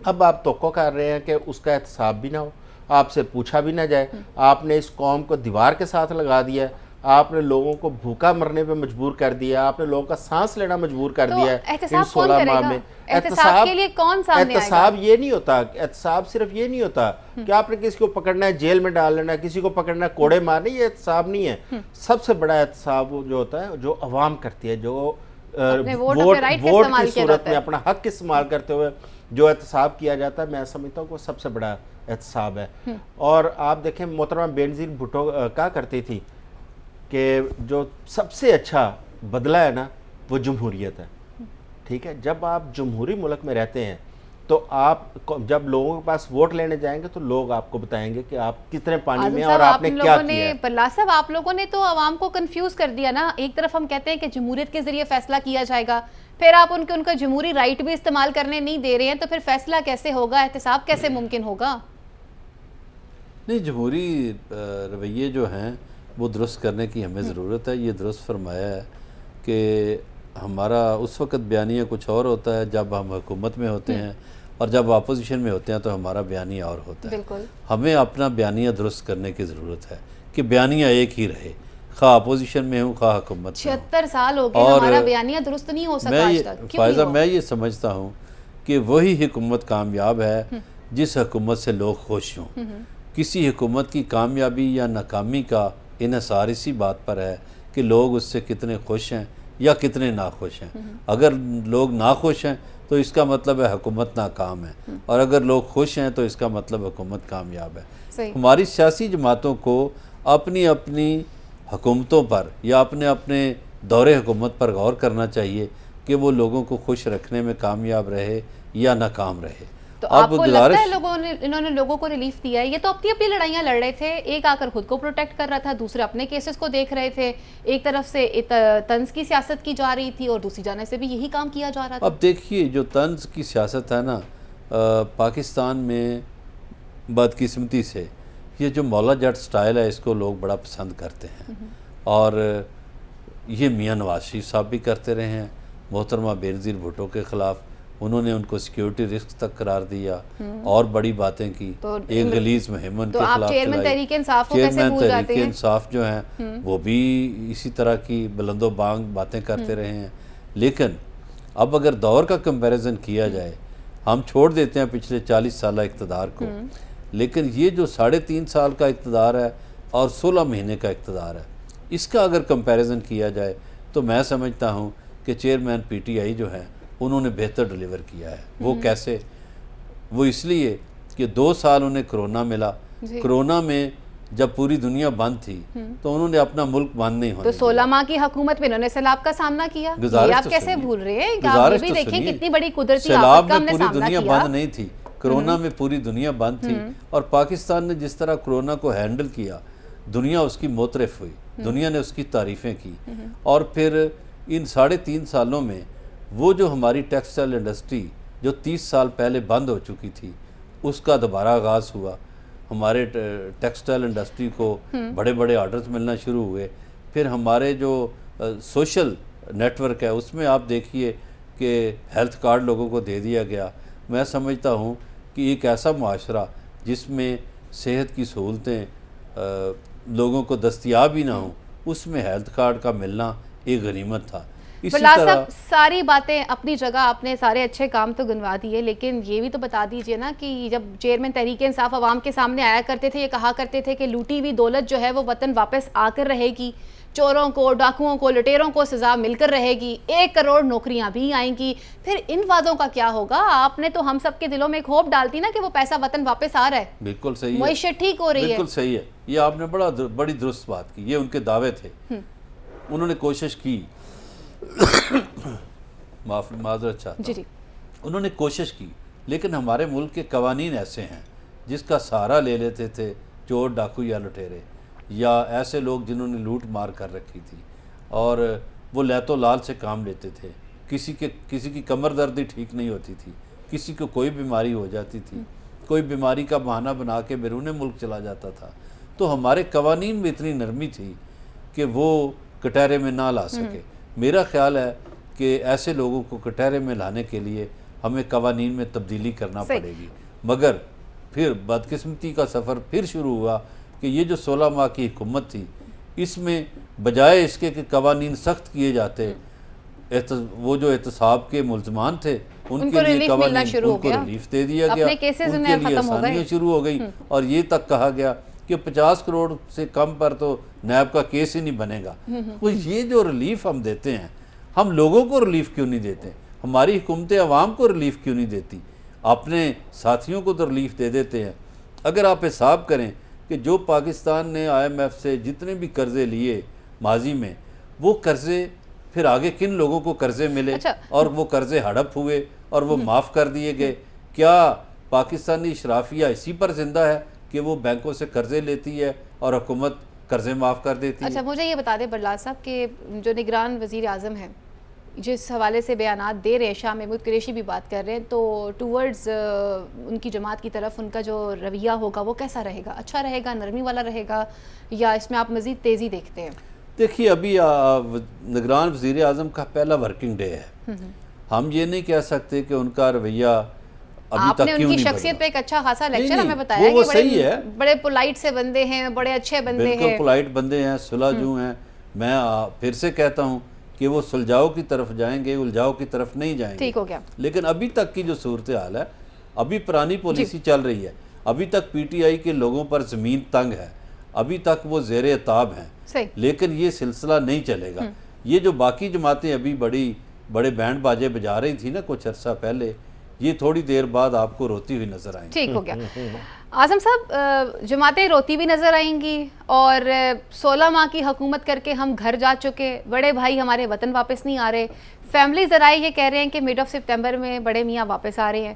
اب آپ توقع کر رہے ہیں کہ اس کا احتساب بھی نہ ہو، آپ سے پوچھا بھی نہ جائے۔ آپ نے اس قوم کو دیوار کے ساتھ لگا دیا ہے، آپ نے لوگوں کو بھوکا مرنے پہ مجبور کر دیا، آپ نے لوگوں کا سانس لینا مجبور کر دیا ہے ان 16 ماہ میں۔ احتساب کے لیے کون سامنے آئے گا؟ احتساب یہ نہیں ہوتا، احتساب صرف یہ نہیں ہوتا کہ آپ نے کسی کو پکڑنا ہے جیل میں ڈال لینا ہے، کسی کو پکڑنا ہے کوڑے مارنے، یہ احتساب نہیں ہے۔ سب سے بڑا احتساب جو ہوتا ہے جو عوام کرتی ہے، جو ووٹ کی صورت میں اپنا حق استعمال کرتے ہوئے جو احتساب کیا جاتا ہے، میں سمجھتا ہوں کہ وہ سب سے بڑا احتساب ہے۔ اور آپ دیکھیں محترمہ بینظیر بھٹو کہا کرتی تھی کہ جو سب سے اچھا بدلہ ہے نا وہ جمہوریت ہے، ٹھیک ہے؟ جب آپ جمہوری ملک میں رہتے ہیں تو آپ جب لوگوں کے پاس ووٹ لینے جائیں گے تو لوگ آپ کو بتائیں گے کہ آپ کتنے پانی میں اور آپ نے کیا کیا ہے۔ بلّا صاحب، آپ لوگوں نے تو عوام کو کنفیوز کر دیا نا۔ ایک طرف ہم کہتے ہیں کہ جمہوریت کے ذریعے فیصلہ کیا جائے گا، پھر آپ ان کا جمہوری رائٹ بھی استعمال کرنے نہیں دے رہے ہیں، تو پھر فیصلہ کیسے ہوگا، احتساب کیسے ممکن ہوگا؟ نہیں، جمہوری رویے جو ہیں وہ درست کرنے کی ہمیں ضرورت ہے۔ یہ درست فرمایا ہے کہ ہمارا اس وقت بیانیہ کچھ اور ہوتا ہے جب ہم حکومت میں ہوتے ہیں، اور جب اپوزیشن میں ہوتے ہیں تو ہمارا بیانیہ اور ہوتا ہے۔ بالکل، ہمیں اپنا بیانیہ درست کرنے کی ضرورت ہے کہ بیانیہ ایک ہی رہے، خواہ اپوزیشن میں ہوں خواہ حکومت میں ہوں۔ 76 سال ہو گئے ہمارا بیانیہ درست نہیں ہو سکا آج تک۔ فائزہ، میں یہ سمجھتا ہوں کہ وہی حکومت کامیاب ہے جس حکومت سے لوگ خوش ہوں۔ کسی حکومت کی کامیابی یا ناکامی کا انحصار اسی بات پر ہے کہ لوگ اس سے کتنے خوش ہیں یا کتنے ناخوش ہیں۔ اگر لوگ ناخوش ہیں تو اس کا مطلب ہے حکومت ناکام ہے، اور اگر لوگ خوش ہیں تو اس کا مطلب حکومت کامیاب ہے۔ ہماری سیاسی جماعتوں کو اپنی اپنی حکومتوں پر یا اپنے دور حکومت پر غور کرنا چاہیے کہ وہ لوگوں کو خوش رکھنے میں کامیاب رہے یا ناکام رہے۔ تو آپ کو لگتا ہے انہوں نے لوگوں کو ریلیف دیا ہے؟ یہ تو اپنی لڑائیاں لڑ رہے تھے، ایک آ کر خود کو پروٹیکٹ کر رہا تھا، دوسرے اپنے کیسز کو دیکھ رہے تھے، ایک طرف سے طنز کی سیاست کی جا رہی تھی اور دوسری جانب سے بھی یہی کام کیا جا رہا تھا۔ اب دیکھیے، جو طنز کی سیاست ہے نا، پاکستان میں بدقسمتی سے یہ جو مولا جٹ سٹائل ہے اس کو لوگ بڑا پسند کرتے ہیں، اور یہ میاں نواز شریف صاحب بھی کرتے رہے ہیں۔ محترمہ بینظیر بھٹو کے خلاف انہوں نے ان کو سیکیورٹی رسک تک قرار دیا اور بڑی باتیں کی، ایک غلیظ مہم ان کے خلاف چیئرمین چلائی۔ تحریک انصاف کو کیسے چیئرمین بھول جاتے تحریک ہیں؟ انصاف جو ہیں وہ بھی اسی طرح کی بلند و بانگ باتیں کرتے رہے ہیں۔ لیکن اب اگر دور کا کمپیریزن کیا جائے، ہم چھوڑ دیتے ہیں پچھلے 40 سالہ اقتدار کو، لیکن یہ جو 3.5 سال کا اقتدار ہے اور 16 مہینے کا اقتدار ہے، اس کا اگر کمپیریزن کیا جائے تو میں سمجھتا ہوں کہ چیئرمین پی ٹی آئی جو ہیں انہوں نے بہتر ڈیلیور کیا ہے۔ وہ کیسے؟ وہ اس لیے کہ 2 سال انہیں کرونا ملا، کرونا میں جب پوری دنیا بند تھی تو انہوں نے اپنا ملک بند نہیں ہونے تو 16 ماہ کی حکومت میں انہوں نے سیلاب کا سامنا کیا، یہ آپ کیسے بھول رہے ہیں؟ آپ یہ بھی دیکھیں کتنی بڑی قدرتی آفت کا ہم نے سامنا کیا۔ پوری دنیا بند نہیں تھی، کرونا میں پوری دنیا بند تھی، اور پاکستان نے جس طرح کرونا کو ہینڈل کیا، دنیا اس کی معترف ہوئی، دنیا نے اس کی تعریفیں کی۔ اور پھر ان 3.5 سالوں میں وہ جو ہماری ٹیکسٹائل انڈسٹری جو 30 سال پہلے بند ہو چکی تھی، اس کا دوبارہ آغاز ہوا۔ ہمارے ٹیکسٹائل انڈسٹری کو بڑے بڑے آرڈرز ملنا شروع ہوئے۔ پھر ہمارے جو سوشل نیٹ ورک ہے اس میں آپ دیکھیے کہ ہیلتھ کارڈ لوگوں کو دے دیا گیا۔ میں سمجھتا ہوں کہ ایک ایسا معاشرہ جس میں صحت کی سہولتیں لوگوں کو دستیاب ہی نہ ہوں، اس میں ہیلتھ کارڈ کا ملنا ایک غنیمت تھا۔ اسی طرح ساری باتیں اپنی جگہ، آپ نے سارے اچھے کام تو گنوا دیے، لیکن یہ بھی تو بتا دیجئے نا کہ جب چیئرمین تحریک انصاف عوام کے سامنے آیا کرتے تھے، یہ کہا کرتے تھے کہ لوٹی ہوئی دولت جو ہے وہ وطن واپس آ کر رہے گی، چوروں کو، ڈاکوؤں کو، لٹیروں کو سزا مل کر رہے گی، 1 کروڑ نوکریاں بھی آئیں گی۔ پھر ان وعدوں کا کیا ہوگا؟ آپ نے تو ہم سب کے دلوں میں ایک ہوپ ڈالتی نا کہ وہ پیسہ وطن واپس آ رہا ہے، بالکل صحیح ہے، معیشت ٹھیک ہو رہی ہے۔ بالکل صحیح ہے، یہ آپ نے بڑی درست بات کی، یہ ان کے دعوے تھے۔ انہوں نے کوشش کی، معذرت چاہتا ہوں، انہوں نے کوشش کی، لیکن ہمارے ملک کے قوانین ایسے ہیں جس کا سہارا لے لیتے تھے چور، ڈاکو یا لٹیرے، یا ایسے لوگ جنہوں نے لوٹ مار کر رکھی تھی، اور وہ لیت و لال سے کام لیتے تھے۔ کسی کی کمر دردی ٹھیک نہیں ہوتی تھی، کسی کو کوئی بیماری ہو جاتی تھی، کوئی بیماری کا بہانہ بنا کے بیرون ملک چلا جاتا تھا۔ تو ہمارے قوانین میں اتنی نرمی تھی کہ وہ کٹہرے میں نہ لا سکے۔ میرا خیال ہے کہ ایسے لوگوں کو کٹہرے میں لانے کے لیے ہمیں قوانین میں تبدیلی کرنا پڑے گی، مگر پھر بدقسمتی کا سفر پھر شروع ہوا کہ یہ جو 16 ماہ کی حکومت تھی، اس میں بجائے اس کے کہ قوانین سخت کیے جاتے، وہ جو احتساب کے ملزمان تھے ان کے لیے قوانین ان کو ریلیف دے دیا گیا، ان کے لیے آسانیاں شروع ہو گئی، اور یہ تک کہا گیا کہ 50 کروڑ سے کم پر تو نیب کا کیس ہی نہیں بنے گا۔ وہ یہ جو ریلیف ہم دیتے ہیں، ہم لوگوں کو ریلیف کیوں نہیں دیتے؟ ہماری حکومتیں عوام کو ریلیف کیوں نہیں دیتی؟ اپنے ساتھیوں کو تو ریلیف دے دیتے ہیں۔ اگر آپ حساب کریں کہ جو پاکستان نے IMF سے جتنے بھی قرضے لیے ماضی میں، وہ قرضے پھر آگے کن لوگوں کو قرضے ملے اور وہ قرضے ہڑپ ہوئے اور وہ معاف کر دیے گئے؟ کیا پاکستانی اشرافیہ اسی پر زندہ ہے کہ وہ بینکوں سے قرضے لیتی ہے اور حکومت قرضے معاف کر دیتی ہے؟ اچھا، مجھے یہ بتا دیں برلاس صاحب کہ جو نگران وزیر اعظم ہیں جس حوالے سے بیانات دے رہے ہیں، شاہ محمود قریشی بھی بات کر رہے ہیں، تو ٹورڈز ان کی جماعت کی طرف ان کا جو رویہ ہوگا وہ کیسا رہے گا؟ اچھا رہے گا، نرمی والا رہے گا، یا اس میں آپ مزید تیزی دیکھتے ہیں؟ دیکھیے، ابھی نگران وزیر اعظم کا پہلا ورکنگ ڈے ہے، ہم یہ نہیں کہہ سکتے کہ ان کا رویہ ابھی تک کیوں نہیں بدلا۔ آپ نے ان کی شخصیت پہ ایک اچھا خاصا لیکچر ہمیں بتایا کہ بڑے پولائٹ سے بندے ہیں، بڑے اچھے بندے ہیں، بالکل پولائٹ بندے ہیں، سلجھو ہیں۔ میں پھر سے کہتا ہوں کہ وہ سلجھاؤ کی طرف جائیں گے، الجھاؤ کی طرف نہیں جائیں گے۔ ٹھیک ہو گیا۔ لیکن ابھی تک کی جو صورتحال ہے، ابھی پرانی پالیسی چل رہی ہے، ابھی تک پی ٹی آئی کے لوگوں پر زمین تنگ ہے، ابھی تک وہ زیر عتاب ہیں، لیکن یہ سلسلہ نہیں چلے گا۔ یہ جو باقی جماعتیں ابھی بڑے بینڈ باجے بجا رہی تھی نا کچھ عرصہ پہلے، یہ تھوڑی دیر بعد آپ کو روتی ہوئی نظر آئیں گی۔ ٹھیک ہو گیا۔ اعظم صاحب، جماعتیں روتی بھی نظر آئیں گی، اور 16 ماہ کی حکومت کر کے ہم گھر جا چکے، بڑے بھائی ہمارے وطن واپس نہیں آ رہے، فیملی ذرائع یہ کہہ رہے ہیں کہ مڈ آف سپتمبر میں بڑے میاں واپس آ رہے ہیں،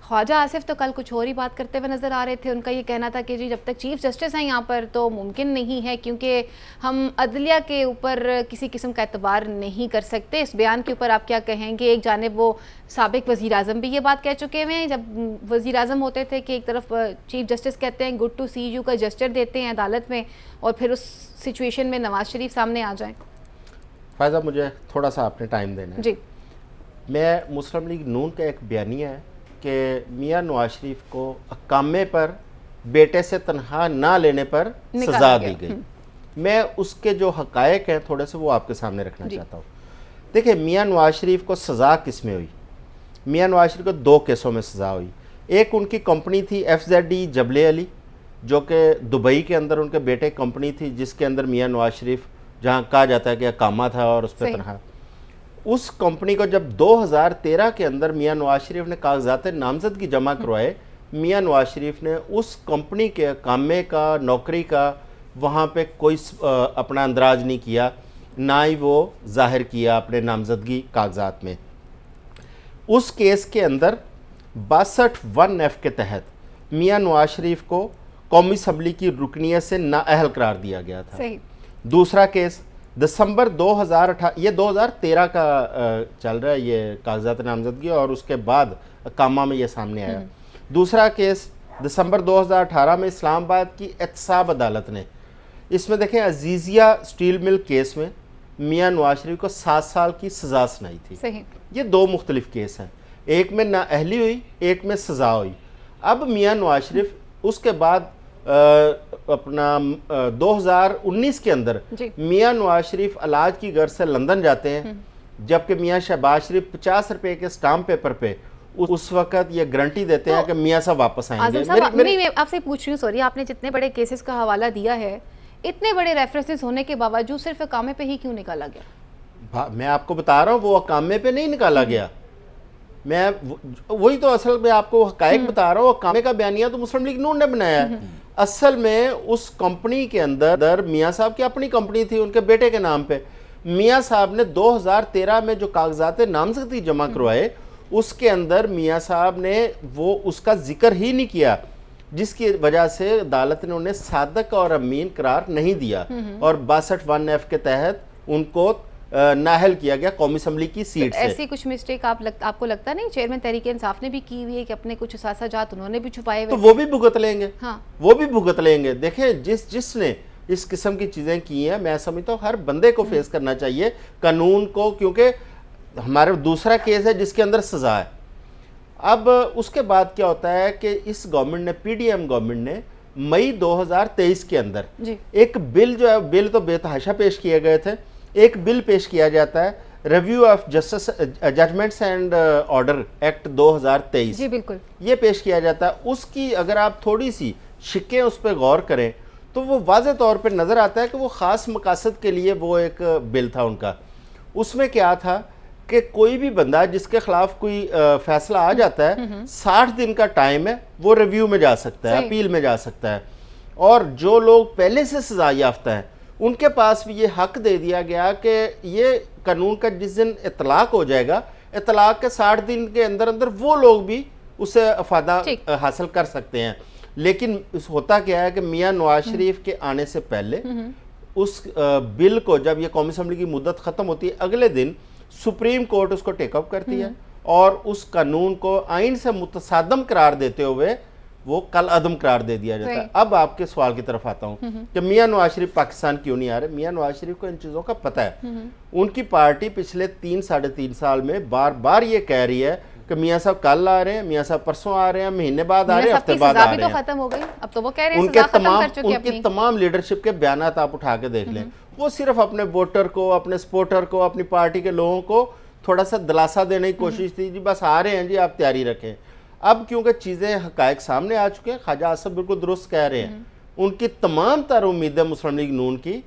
خواجہ آصف تو کل کچھ اور ہی بات کرتے ہوئے نظر آ رہے تھے. ان کا یہ کہنا تھا کہ جی جب تک چیف جسٹس ہیں یہاں پر تو ممکن نہیں ہے کیونکہ ہم عدلیہ کے اوپر کسی قسم کا اعتبار نہیں کر سکتے. اس بیان کے اوپر آپ کیا کہیں گے؟ ایک جانب وہ سابق وزیر اعظم بھی یہ بات کہہ چکے ہوئے ہیں جب وزیر اعظم ہوتے تھے کہ ایک طرف چیف جسٹس کہتے ہیں گڈ ٹو سی یو کا جسچر دیتے ہیں عدالت میں اور پھر اس سچویشن میں نواز شریف سامنے آ جائیں. فائزہ مجھے تھوڑا سا آپ نے ٹائم دینا ہے. جی میں مسلم لیگ نون کا ایک بیانیہ ہے کہ میاں نواز شریف کو اقامے پر بیٹے سے تنہا نہ لینے پر سزا دی گئی. میں اس کے جو حقائق ہیں تھوڑے سے وہ آپ کے سامنے رکھنا چاہتا ہوں. دیکھیں میاں نواز شریف کو سزا کس میں ہوئی؟ میاں نواز شریف کو 2 کیسوں میں سزا ہوئی. ایک ان کی کمپنی تھی FZD جبل علی جو کہ دبئی کے اندر ان کے بیٹے کمپنی تھی جس کے اندر میاں نواز شریف جہاں کہا جاتا ہے کہ اقامہ تھا اور اس پہ تنہا. اس کمپنی کو جب 2013 کے اندر میاں نواز شریف نے کاغذات نامزدگی جمع کروائے, میاں نواز شریف نے اس کمپنی کے کامے کا نوکری کا وہاں پہ کوئی اپنا اندراج نہیں کیا, نہ ہی وہ ظاہر کیا اپنے نامزدگی کاغذات میں. اس کیس کے اندر 62(1)(f) کے تحت میاں نواز شریف کو قومی اسمبلی کی رکنیت سے نااہل قرار دیا گیا تھا. دوسرا کیس دسمبر 2018 یہ 2013 کا چل رہا ہے یہ کاغذات نامزدگی اور اس کے بعد اقامہ میں یہ سامنے آیا. دوسرا کیس دسمبر 2018 میں اسلام آباد کی احتساب عدالت نے اس میں دیکھیں عزیزیہ اسٹیل مل کیس میں میاں نواز شریف کو 7 سال کی سزا سنائی تھی. یہ 2 مختلف کیس ہیں, ایک میں نااہلی ہوئی ایک میں سزا ہوئی. اب میاں نواز شریف اس کے بعد اپنا 2019 کے اندر میاں نواز شریف علاج کی غرض سے لندن جاتے ہیں, جبکہ میاں شہباز شریف 50 روپے کے سٹامپ پیپر پہ اس وقت یہ گارنٹی دیتے ہیں کہ میاں صاحب واپس آئیں گے. میں آپ سے پوچھ رہی ہوں, سوری, آپ نے جتنے بڑے کیسز کا حوالہ دیا ہے اتنے بڑے ریفرنسز ہونے کے باوجود صرف اقامے پہ ہی کیوں نکالا گیا؟ میں آپ کو بتا رہا ہوں وہ اقامے پہ نہیں نکالا گیا. میں وہی تو اصل میں آپ کو حقائق بتا رہا ہوں. اقامے کا بیانیہ تو مسلم لیگ نون نے بنایا ہے. اصل میں اس کمپنی کے اندر میاں صاحب کی اپنی کمپنی تھی ان کے بیٹے کے نام پہ. میاں صاحب نے 2013 میں جو کاغذات نامزدگی جمع کروائے اس کے اندر میاں صاحب نے وہ اس کا ذکر ہی نہیں کیا, جس کی وجہ سے عدالت نے انہیں صادق اور امین قرار نہیں دیا اور 62(1)(f) کے تحت ان کو نااہل کیا گیا قومی اسمبلی کی سیٹ سے. ایسی کچھ مسٹیک آپ کو لگتا نہیں چیئرمین تحریک انصاف نے بھی کی ہوئی ہے کہ اپنے کچھ اثاثہ جات انہوں نے بھی چھپائے ہوئے؟ تو وہ بھی بھگت لیں گے. وہ بھی بھگت لیں گے. دیکھیں جس نے اس قسم کی چیزیں کی ہیں میں سمجھتا ہوں ہر بندے کو فیس کرنا چاہیے قانون کو, کیونکہ ہمارے دوسرا کیس ہے جس کے اندر سزا ہے. اب اس کے بعد کیا ہوتا ہے کہ اس گورنمنٹ نے PDM گورنمنٹ نے مئی 2023 کے اندر ایک بل جو ہے, بل تو بے تحاشا پیش کیے گئے تھے, ایک بل پیش کیا جاتا ہے review of judgments and order act 2023. جی بالکل, یہ پیش کیا جاتا ہے. اس کی اگر آپ تھوڑی سی شکیں اس پہ غور کریں تو وہ واضح طور پہ نظر آتا ہے کہ وہ خاص مقاصد کے لیے وہ ایک بل تھا ان کا. اس میں کیا تھا کہ کوئی بھی بندہ جس کے خلاف کوئی فیصلہ آ جاتا ہے 60 دن کا ٹائم ہے, وہ ریویو میں جا سکتا ہے, اپیل میں جا سکتا ہے. اور جو لوگ پہلے سے سزا یافتہ ہیں ان کے پاس بھی یہ حق دے دیا گیا کہ یہ قانون کا جس دن اطلاق ہو جائے گا, اطلاق کے 60 دن کے اندر اندر وہ لوگ بھی اسے افادہ حاصل کر سکتے ہیں. لیکن ہوتا کیا ہے کہ میاں نواز شریف کے آنے سے پہلے اس بل کو جب یہ قومی اسمبلی کی مدت ختم ہوتی ہے اگلے دن سپریم کورٹ اس کو ٹیک اپ کرتی ہے اور اس قانون کو آئین سے متصادم قرار دیتے ہوئے وہ کل عدم قرار دے دیا جاتا ہے. اب آپ کے سوال کی طرف آتا ہوں کہ میاں نواز شریف پاکستان کیوں نہیں آ رہے. میاں نواز شریف کو ان چیزوں کا پتہ ہے. ان کی پارٹی پچھلے 3-3.5 سال میں بار بار یہ کہہ رہی ہے کہ میاں صاحب کل آ رہے ہیں, میاں صاحب پرسوں آ رہے ہیں, مہینے بعد آ رہے ہیں, ہفتے بعد آ رہے ہیں. ختم ہو گئی, اب تو وہ کہہ رہے ہیں سزا ختم کر چکے. ان کی تمام لیڈرشپ کے بیانات آپ اٹھا کے دیکھ لیں, وہ صرف اپنے ووٹر کو, اپنے سپورٹر کو, اپنی پارٹی کے لوگوں کو تھوڑا سا دلاسا دینے کی کوشش تھی, جی بس آ رہے ہیں جی آپ تیاری رکھیں. اب کیونکہ چیزیں حقائق سامنے آ چکے ہیں, خواجہ آصف بالکل درست کہہ رہے ہیں, ان کی تمام تر امیدیں مسلم لیگ نون کی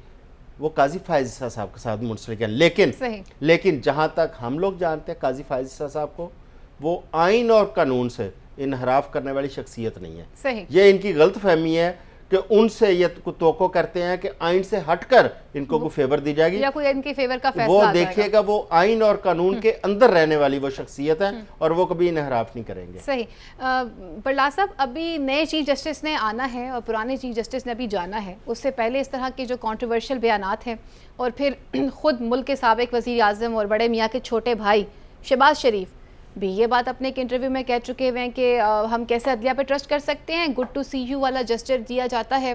وہ قاضی فائز عیسیٰ صاحب کے ساتھ منسلک ہیں. لیکن جہاں تک ہم لوگ جانتے ہیں قاضی فائز عیسیٰ صاحب کو, وہ آئین اور قانون سے انحراف کرنے والی شخصیت نہیں ہے. یہ ان کی غلط فہمی ہے کہ ان سے یہ توقع کرتے ہیں کہ آئین سے ہٹ کر ان کو کوئی فیور دی جائے گی یا کوئی ان کے فیور کا فیصلہ وہ آ جائے دیکھیے گا وہ آئین اور قانون کے اندر رہنے والی وہ شخصیت ہے اور وہ کبھی انحراف نہیں کریں گے. صحیح. برلاس صاحب ابھی نئے چیف جسٹس نے آنا ہے اور پرانے چیف جسٹس نے ابھی جانا ہے. اس سے پہلے اس طرح کے جو کانٹروورشل بیانات ہیں اور پھر خود ملک کے سابق وزیر اعظم اور بڑے میاں کے چھوٹے بھائی شہباز شریف بھی یہ بات اپنے ایک انٹرویو میں کہہ چکے ہوئے ہیں کہ ہم کیسے عدلیہ پہ ٹرسٹ کر سکتے ہیں, گڈ ٹو سی یو والا جسچر دیا جاتا ہے.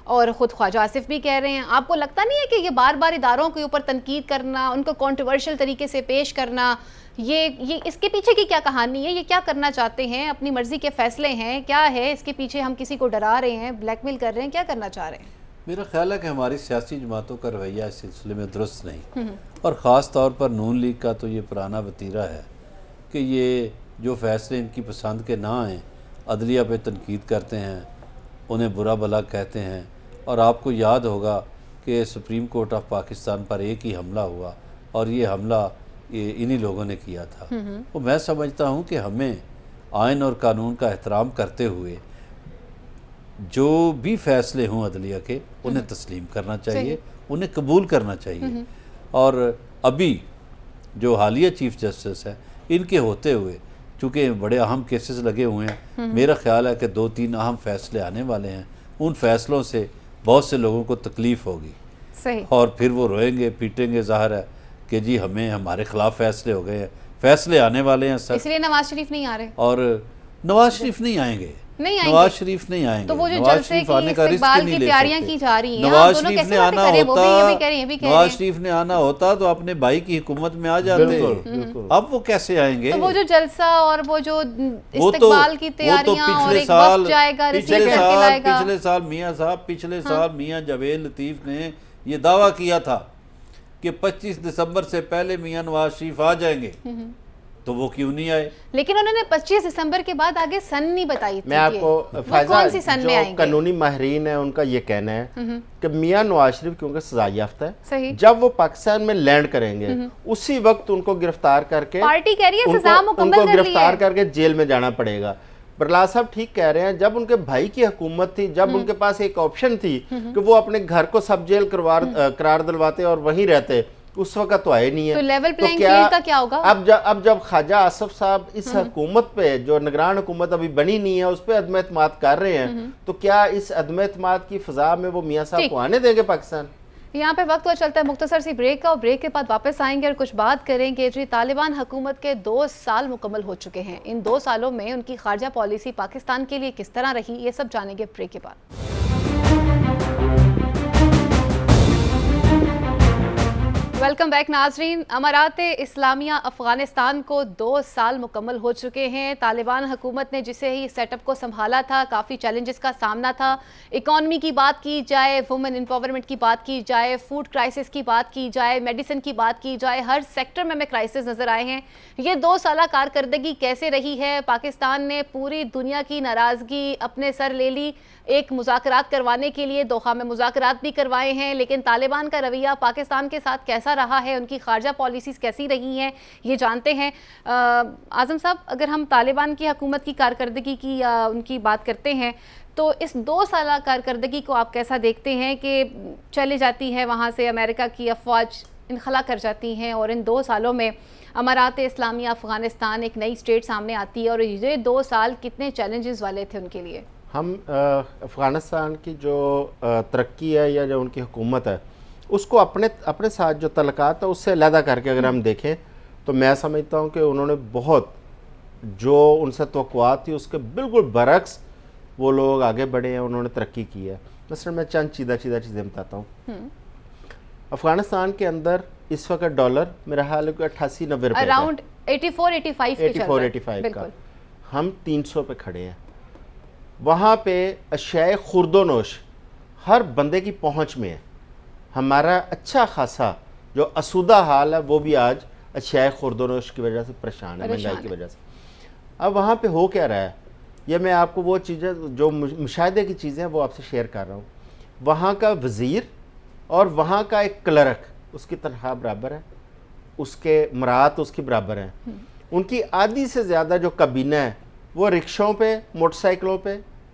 اور خود خواجہ آصف بھی کہہ رہے ہیں. آپ کو لگتا نہیں ہے کہ یہ بار بار اداروں کے اوپر تنقید کرنا, ان کو کنٹروورشل طریقے سے پیش کرنا, یہ اس کے پیچھے کی کیا کہانی ہے؟ یہ کیا کرنا چاہتے ہیں؟ اپنی مرضی کے فیصلے ہیں, کیا ہے اس کے پیچھے؟ ہم کسی کو ڈرا رہے ہیں, بلیک میل کر رہے ہیں, کیا کرنا چاہ رہے ہیں؟ میرا خیال ہے کہ ہماری سیاسی جماعتوں کا رویہ اس سلسلے میں درست نہیں, اور خاص طور پر نون لیگ کا تو یہ پرانا وتیرہ ہے کہ یہ جو فیصلے ان کی پسند کے نہ آئیں عدلیہ پہ تنقید کرتے ہیں, انہیں برا بھلا کہتے ہیں. اور آپ کو یاد ہوگا کہ سپریم کورٹ آف پاکستان پر ایک ہی حملہ ہوا اور یہ حملہ انہی لوگوں نے کیا تھا. تو میں سمجھتا ہوں کہ ہمیں آئین اور قانون کا احترام کرتے ہوئے جو بھی فیصلے ہوں عدلیہ کے انہیں تسلیم کرنا چاہیے, انہیں قبول کرنا چاہیے. اور ابھی جو حالیہ چیف جسٹس ہیں ان کے ہوتے ہوئے چونکہ بڑے اہم کیسز لگے ہوئے ہیں, میرا خیال ہے کہ 2-3 اہم فیصلے آنے والے ہیں. ان فیصلوں سے بہت سے لوگوں کو تکلیف ہوگی صحیح, اور پھر وہ روئیں گے پیٹیں گے. ظاہر ہے کہ جی ہمارے خلاف فیصلے ہو گئے ہیں, فیصلے آنے والے ہیں سر. اس لیے نواز شریف نہیں آ رہے. اور نواز شریف نہیں آئیں گے, نواز شریف نہیں آئیں گے. تو وہ جو نواز جلسے شریف کی آنے کا رسک استقبال نہیں کی لے تیاریاں سکتے. کی جا رہی ہیں, نواز شریف نے آنا ہوتا, نواز شریف نے آنا ہوتا تو اپنے بھائی کی حکومت میں آ جاتے. اب وہ کیسے آئیں گے؟ تو وہ جو جلسہ اور وہ جو استقبال کی تیاریاں اور ایک وفد جائے گا ریسیو کر کے لائے گا. پچھلے سال میاں صاحب, پچھلے سال میاں جاوید لطیف نے یہ دعویٰ کیا تھا کہ 25 دسمبر سے پہلے میاں نواز شریف آ جائیں گے, تو وہ کیوں نہیں آئے؟ لیکن انہوں نے 25 دسمبر کے بعد آگے سن نہیں بتائی تھی. میں آپ کو کون سی سن میں آئیں گے؟ قانونی ماہرین ہیں ان کا یہ کہنا ہے کہ میاں نواز شریف کیونکہ سزا یافتہ ہے, صحیح, جب وہ پاکستان میں لینڈ کریں گے اسی وقت ان کو گرفتار کر کے پارٹی کہہ رہی ہے سزا مکمل کر لی ہے, گرفتار کر کے جیل میں جانا پڑے گا. برلاس صاحب ٹھیک کہہ رہے ہیں, جب ان کے بھائی کی حکومت تھی, جب ان کے پاس ایک آپشن تھی کہ وہ اپنے گھر کو سب جیل قرار دلواتے اور وہیں رہتے, اس وقت تو آئے نہیں ہے. تو لیول پلینگ فیلڈ کا کیا ہوگا؟ اب جب خواجہ آصف صاحب اس حکومت پہ جو نگران حکومت ابھی بنی نہیں ہے اس پہ عدم اعتماد کر رہے ہیں, تو کیا اس عدم اعتماد کی فضا میں وہ میاں صاحب کو آنے دیں گے پاکستان؟ یہاں پہ وقت ہو چلتا ہے مختصر سی بریک کا, اور بریک کے بعد واپس آئیں گے اور کچھ بات کریں گے. جی, طالبان حکومت کے 2 سال مکمل ہو چکے ہیں. ان 2 سالوں میں ان کی خارجہ پالیسی پاکستان کے لیے کس طرح رہی, یہ سب جانیں گے بریک کے بعد. ویلکم بیک ناظرین. امارات اسلامیہ افغانستان کو 2 سال مکمل ہو چکے ہیں. طالبان حکومت نے جسے ہی سیٹ اپ کو سنبھالا تھا کافی چیلنجز کا سامنا تھا. اکانومی کی بات کی جائے, وومن امپاورمنٹ کی بات کی جائے, فوڈ کرائسس کی بات کی جائے, میڈیسن کی بات کی جائے, ہر سیکٹر میں ہمیں کرائسس نظر آئے ہیں. یہ 2 سالہ کارکردگی کیسے رہی ہے؟ پاکستان نے پوری دنیا کی ناراضگی اپنے سر لے لی. ایک مذاکرات کروانے کے لیے دوحہ میں مذاکرات بھی کروائے ہیں, لیکن طالبان کا رویہ پاکستان کے ساتھ کیسا رہا ہے, ان کی خارجہ پالیسیز کیسی رہی ہیں, یہ جانتے ہیں. اعظم صاحب, اگر ہم طالبان کی حکومت کی کارکردگی کی یا ان کی بات کرتے ہیں تو اس 2 سالہ کارکردگی کو آپ کیسا دیکھتے ہیں کہ چلی جاتی ہے وہاں سے امریکہ کی افواج انخلا کر جاتی ہیں, اور ان 2 سالوں میں امارات اسلامیہ افغانستان ایک نئی اسٹیٹ سامنے آتی ہے, اور یہ 2 سال کتنے چیلنجز والے تھے ان کے لیے؟ ہم افغانستان کی جو ترقی ہے یا جو ان کی حکومت ہے اس کو اپنے ساتھ جو تعلقات ہے اس سے علیحدہ کر کے اگر ہم دیکھیں تو میں سمجھتا ہوں کہ انہوں نے بہت جو ان سے توقعات تھی اس کے بالکل برعکس وہ لوگ آگے بڑھے ہیں, انہوں نے ترقی کی ہے. مثلا میں چند چیزیں بتاتا ہوں. افغانستان کے اندر اس وقت ڈالر میرا حال ہے کہ 88-90 روپے اراؤنڈ 84-85 کا, ہم 300 پہ کھڑے ہیں. وہاں پہ اشیاء خرد و نوش ہر بندے کی پہنچ میں ہے. ہمارا اچھا خاصا جو اسودہ حال ہے وہ بھی آج اشیاء خرد و نوش کی وجہ سے پریشان ہے, مہنگائی کی وجہ سے. اب وہاں پہ ہو کیا رہا ہے, یہ میں آپ کو وہ چیزیں جو مشاہدے کی چیزیں وہ آپ سے شیئر کر رہا ہوں. وہاں کا وزیر اور وہاں کا ایک کلرک, اس کی تنخواہ برابر ہے, اس کے مراعات اس کی برابر ہیں. ان کی آدھی سے زیادہ جو کابینہ ہے وہ رکشوں پہ, موٹر سائیکلوں پہ,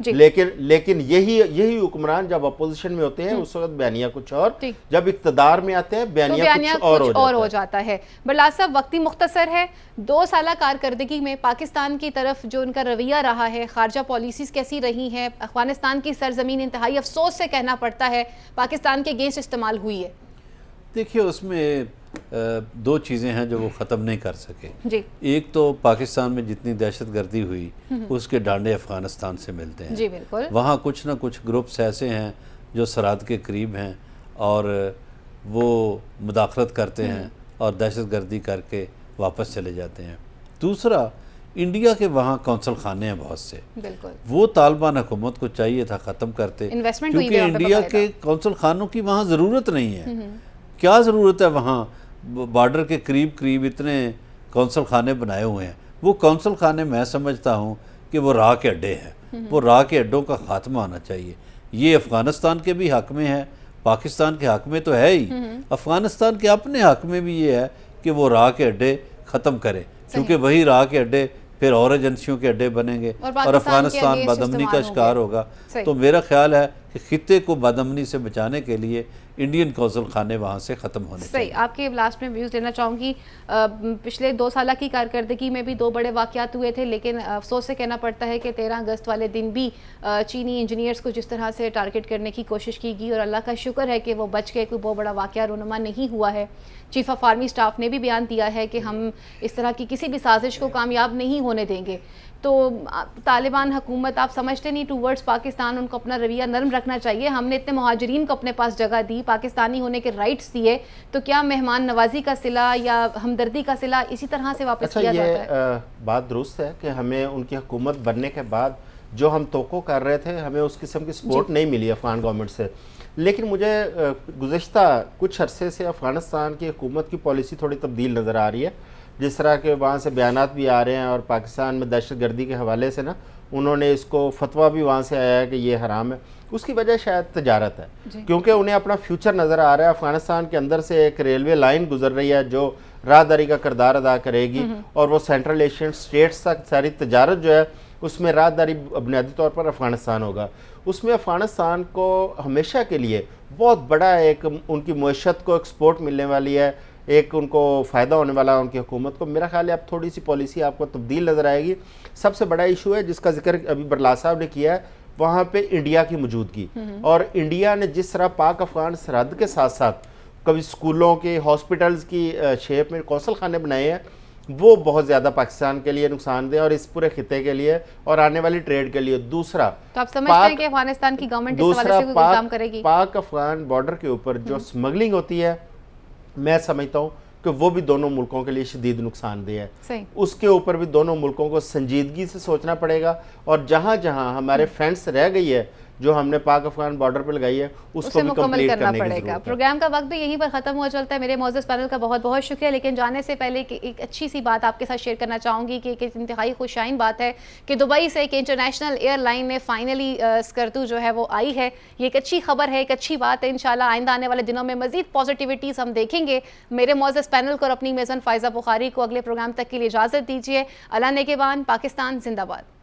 جی۔ لیکن یہی حکمران جب اپوزیشن میں ہوتے ہیں اس وقت بیانیہ کچھ اور، جی۔ جب اقتدار میں آتے ہیں بیانیہ کچھ اور ہو جاتا ہے۔ برلاس صاحب، وقتی مختصر ہے، 2 سالہ کارکردگی میں پاکستان کی طرف جو ان کا رویہ رہا ہے، خارجہ پالیسیز کیسی رہی ہیں، افغانستان کی سرزمین انتہائی افسوس سے کہنا پڑتا ہے پاکستان کے اگینسٹ استعمال ہوئی ہے۔ دیکھیے اس میں 2 چیزیں ہیں جو وہ ختم نہیں کر سکے۔ جی۔ ایک تو پاکستان میں جتنی دہشت گردی ہوئی اس کے ڈانڈے افغانستان سے ملتے ہیں۔ جی بالکل۔ وہاں کچھ نہ کچھ گروپس ایسے ہیں جو سرحد کے قریب ہیں اور وہ مداخلت کرتے ہیں اور دہشت گردی کر کے واپس چلے جاتے ہیں۔ دوسرا، انڈیا کے وہاں کونسل خانے ہیں بہت سے، بالکل، وہ طالبان حکومت کو چاہیے تھا ختم کرتے، انویسٹمنٹ ہوئی کیونکہ انڈیا کے کونسل خانوں کی وہاں ضرورت نہیں ہے۔ کیا ضرورت ہے وہاں بارڈر کے قریب اتنے کونسل خانے بنائے ہوئے ہیں؟ وہ کونسل خانے میں سمجھتا ہوں کہ وہ راہ کے اڈے ہیں، وہ راہ کے اڈوں کا خاتمہ ہونا چاہیے۔ یہ افغانستان کے بھی حق میں ہے، پاکستان کے حق میں تو ہے ہی، افغانستان کے اپنے حق میں بھی یہ ہے کہ وہ راہ کے اڈے ختم کرے، کیونکہ وہی راہ کے اڈے پھر اور ایجنسیوں کے اڈے بنیں گے اور افغانستان بدامنی کا شکار ہوگا۔ تو میرا خیال ہے کہ خطے کو بدامنی سے بچانے کے لیے انڈین کونسل خانے وہاں سے ختم ہونے چاہیے۔ صحیح، آپ کے لاسٹ میں ویوز لینا چاہوں گی۔ پچھلے 2 سالہ کی کارکردگی میں بھی 2 بڑے واقعات ہوئے تھے، لیکن افسوس سے کہنا پڑتا ہے کہ 13 اگست والے دن بھی چینی انجینئرز کو جس طرح سے ٹارگٹ کرنے کی کوشش کی گئی، اور اللہ کا شکر ہے کہ وہ بچ گئے، کوئی بہت بڑا واقعہ رونما نہیں ہوا ہے۔ چیف آف آرمی سٹاف نے بھی بیان دیا ہے کہ ہم اس طرح کی کسی بھی سازش کو کامیاب نہیں ہونے دیں گے۔ تو طالبان حکومت، آپ سمجھتے نہیں ٹوورڈز پاکستان ان کو اپنا رویہ نرم رکھنا چاہیے؟ ہم نے اتنے مہاجرین کو اپنے پاس جگہ دی، پاکستانی ہونے کے رائٹس دیے، تو کیا مہمان نوازی کا صلہ یا ہمدردی کا صلہ اسی طرح سے واپس کیا جاتا ہے؟ یہ بات درست ہے کہ ہمیں ان کی حکومت بننے کے بعد جو ہم توقع کر رہے تھے ہمیں اس قسم کی سپورٹ نہیں ملی افغان گورنمنٹ سے، لیکن مجھے گزشتہ کچھ عرصے سے افغانستان کی حکومت کی پالیسی تھوڑی تبدیل نظر آ رہی ہے۔ جس طرح کے وہاں سے بیانات بھی آ رہے ہیں اور پاکستان میں دہشت گردی کے حوالے سے نا انہوں نے اس کو فتویٰ بھی وہاں سے آیا ہے کہ یہ حرام ہے۔ اس کی وجہ شاید تجارت ہے، کیونکہ انہیں اپنا فیوچر نظر آ رہا ہے۔ افغانستان کے اندر سے ایک ریلوے لائن گزر رہی ہے جو راہداری کا کردار ادا کرے گی، اور وہ سینٹرل ایشین سٹیٹس تک ساری تجارت جو ہے اس میں راہداری بنیادی طور پر افغانستان ہوگا۔ اس میں افغانستان کو ہمیشہ کے لیے بہت بڑا ایک ان کی معیشت کو ایکسپورٹ ملنے والی ہے، ایک ان کو فائدہ ہونے والا ہے ان کی حکومت کو۔ میرا خیال ہے اب تھوڑی سی پالیسی آپ کو تبدیل نظر آئے گی۔ سب سے بڑا ایشو ہے جس کا ذکر ابھی برلاس صاحب نے کیا ہے، وہاں پہ انڈیا کی موجودگی، اور انڈیا نے جس طرح پاک افغان سرحد کے ساتھ ساتھ کبھی اسکولوں کے، ہاسپٹلز کی شیپ میں کونسل خانے بنائے ہیں، وہ بہت زیادہ پاکستان کے لیے نقصان دہ اور اس پورے خطے کے لیے اور آنے والی ٹریڈ کے لیے۔ دوسرا، تو آپ سمجھتے ہیں کہ افغانستان کی گورنمنٹ اس حوالے سے کوئی کام کرے گی؟ پاک افغان بارڈر کے اوپر جو سمگلنگ ہوتی ہے، میں سمجھتا ہوں کہ وہ بھی دونوں ملکوں کے لیے شدید نقصان دہ ہے۔ اس کے اوپر بھی دونوں ملکوں کو سنجیدگی سے سوچنا پڑے گا، اور جہاں جہاں ہمارے فینس رہ گئی ہے جو ہم نے پاک افغان بارڈر پہ لگائی ہے اس کو بھی کمپلیٹ کرنا پڑے گا۔ پروگرام کا وقت بھی یہیں پر ختم ہوا چلتا ہے۔ میرے معزز پینل کا بہت بہت شکریہ، لیکن جانے سے پہلے ایک اچھی سی بات آپ کے ساتھ شیئر کرنا چاہوں گی کہ ایک انتہائی خوشائن بات ہے کہ دبئی سے ایک انٹرنیشنل ایئر لائن میں فائنلی اسکرتو جو ہے وہ آئی ہے۔ یہ ایک اچھی خبر ہے، ایک اچھی بات ہے۔ انشاءاللہ آئندہ آنے والے دنوں میں مزید پازیٹیوٹیز ہم دیکھیں گے۔ میرے معزز پینل کو اور اپنی میزن فائزہ بخاری کو اگلے پروگرام تک کے لیے اجازت دیجیے۔ اللہ نگہبان، پاکستان زندہ باد۔